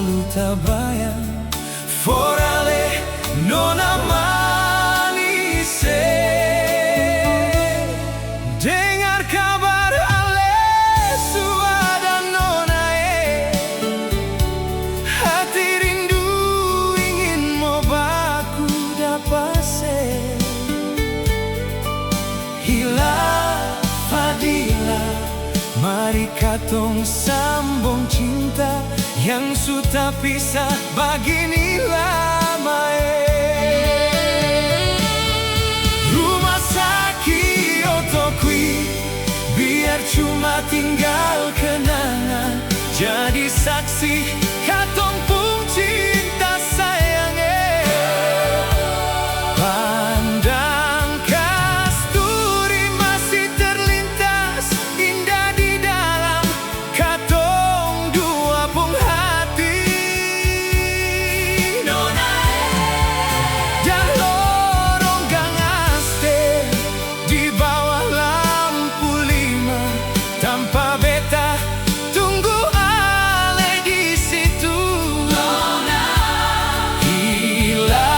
selalu terbayang. Forale nona manise, dengar kabar ale suada nona hati rindu ingin mau baku dapase. Hila Fadila, mari katong sambung cinta yang sudah pisah begini lama. Rumah sakit otokwi, biar cuma tinggal kenangan, jadi saksi katong pun cinta sayangnya. Pandang kasturi masih terlintas indah di dalam katong dua pung hati. Nona dah lorong gang aste di bawah lampu 5 tanpa beta tunggu ale di situ. Nona Hila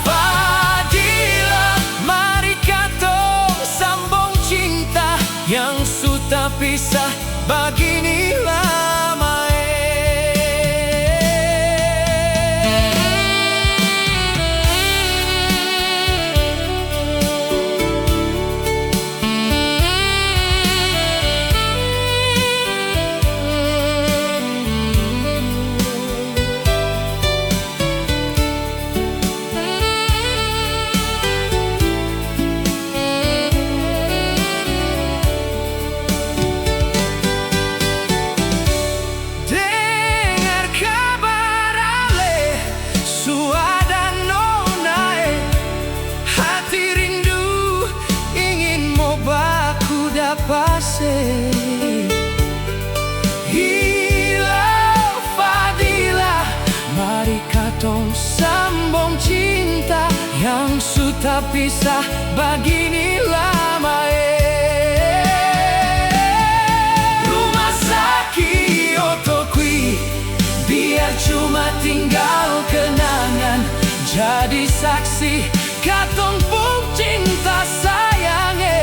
Fadila, mari katong sambung cinta yang sudah pisah begini lama. Dengar kabar ale suada nona, hati rindu ingin mau baku dapase. Hila Fadila, mari katong sambung cinta yang sudah pisah begini lama. Rumah sakit otokwi, biar cuma tinggal kenangan, jadi saksi katong pun cinta sayangnya.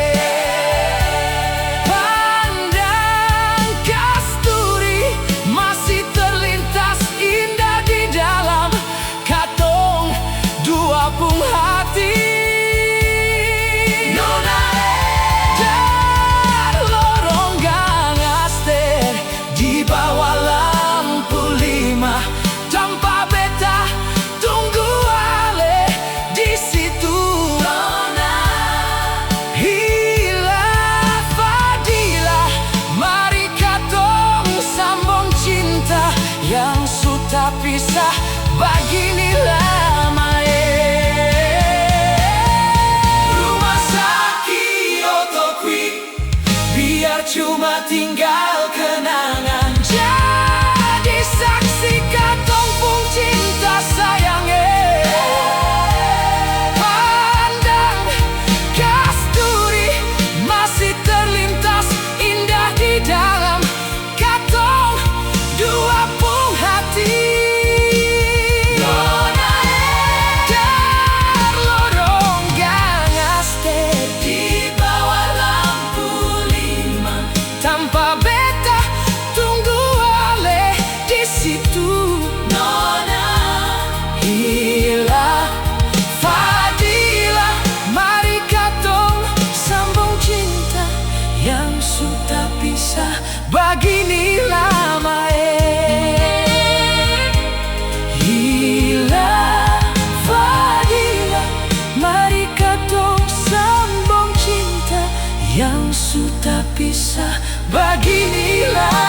Pandang kasturi masih terlintas indah di dalam katong dua pung hati. Nona dar lorong gang aster di bawah lampu 5 tanpa beta tunggu ale di situ. Nona Hila Fadila, mari katong sambung cinta yang sudah pisah begini lama. Rumah sakit otokwi, biar cuma tinggal kenangan, jadi saksi katong pun cinta sayangnya. Pandang kasturi masih terlintas indah di dalam katong dua pung hati. Nona dar lorong gang aste di bawah lampu 5 tanpa beta tunggu ale di situ. Nona Hila Fadila, mari katong sambung cinta yang sudah pisah begini lama. Hila Fadila, mari katong sambung cinta yang sudah pisah begini lama.